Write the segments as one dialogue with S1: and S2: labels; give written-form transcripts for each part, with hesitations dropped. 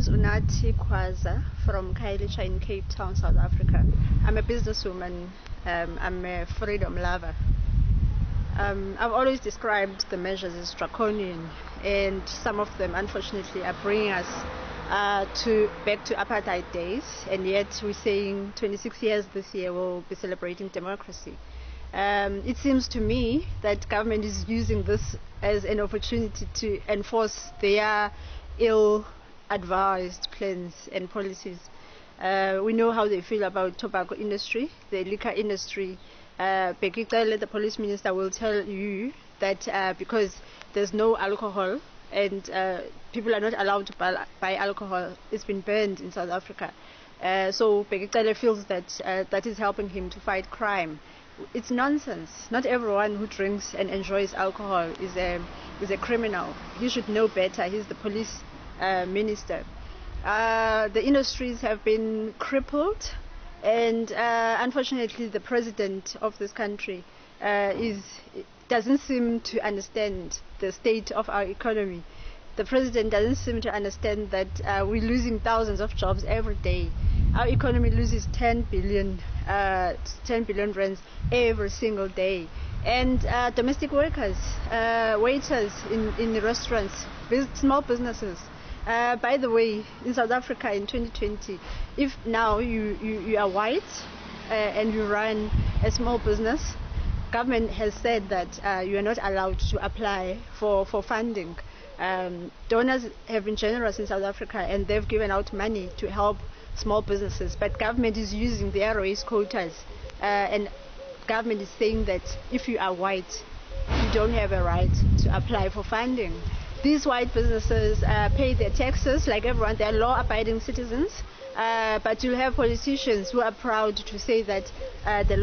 S1: Unathi Kwaza from Khayelitsha in Cape Town, South Africa. I'm a businesswoman. I'm a freedom lover. I've always described the measures as draconian, and some of them, unfortunately, are bringing us back to apartheid days. And yet, we're saying 26 years this year we'll be celebrating democracy. It seems to me that government is using this as an opportunity to enforce their ill-advised plans and policies. We know how they feel about tobacco industry, the liquor industry. The police minister will tell you that because there's no alcohol and people are not allowed to buy alcohol, it's been banned in South Africa. So Bekele feels that that is helping him to fight crime. It's nonsense. Not everyone who drinks and enjoys alcohol is a criminal. He should know better. He's the police minister. The industries have been crippled, and unfortunately the president of this country doesn't seem to understand the state of our economy. The president doesn't seem to understand that we're losing thousands of jobs every day. Our economy loses 10 billion rands every single day. And domestic workers, waiters in the restaurants, small businesses. By the way, in South Africa in 2020, if now you are white and you run a small business, government has said that you are not allowed to apply for funding. Donors have been generous in South Africa and they've given out money to help small businesses, but government is using their race quotas, and government is saying that if you are white, you don't have a right to apply for funding. These white businesses pay their taxes like everyone. They're law-abiding citizens, but you have politicians who are proud to say that the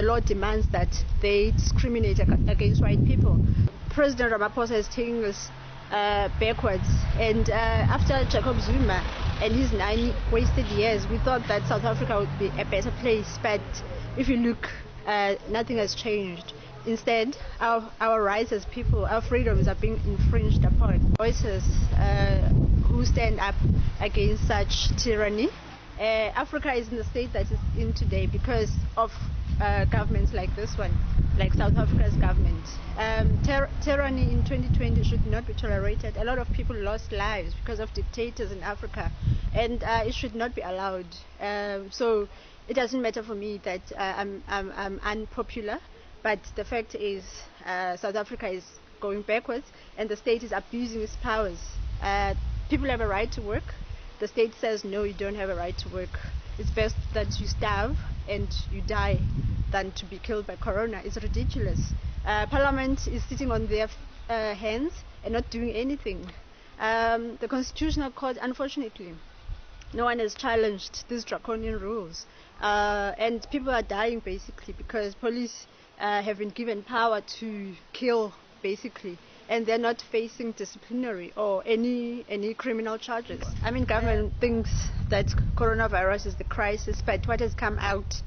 S1: law demands that they discriminate against white people. President Ramaphosa is taking us backwards, and after Jacob Zuma and his 9 wasted years, we thought that South Africa would be a better place, but if you look, nothing has changed. Instead, our rights as people, our freedoms are being infringed upon. Voices who stand up against such tyranny. Africa is in the state that it's in today because of governments like this one, like South Africa's government. Tyranny in 2020 should not be tolerated. A lot of people lost lives because of dictators in Africa, and it should not be allowed. So it doesn't matter for me that I'm unpopular, but the fact is South Africa is going backwards and the state is abusing its powers. People have a right to work. The state says no, you don't have a right to work. It's best that you starve and you die than to be killed by corona. It's ridiculous. Parliament is sitting on their hands and not doing anything. The Constitutional Court, unfortunately, no one has challenged these draconian rules. And people are dying basically because police have been given power to kill basically, and they're not facing disciplinary or any criminal charges. I mean, government thinks that coronavirus is the crisis, but what has come out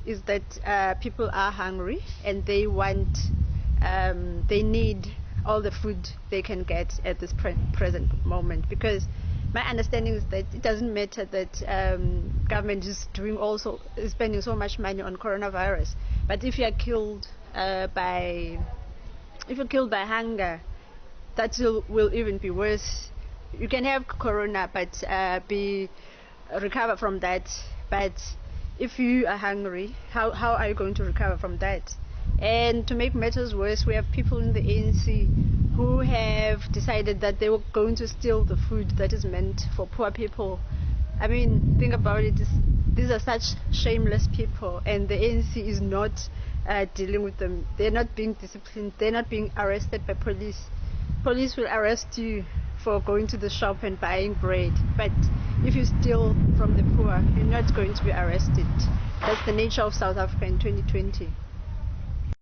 S1: is that people are hungry and they need all the food they can get at this present moment, because my understanding is that it doesn't matter that government is spending so much money on coronavirus, but if you're killed by hunger, that will even be worse. You can have corona but recover from that, but if you are hungry, how are you going to recover from that? And to make matters worse, we have people in the ANC who have decided that they were going to steal the food that is meant for poor people. I mean, think about it. These are such shameless people, and the ANC is not dealing with them. They're not being disciplined. They're not being arrested by police. Police will arrest you for going to the shop and buying bread, but if you steal from the poor, you're not going to be arrested. That's the nature of South Africa in 2020.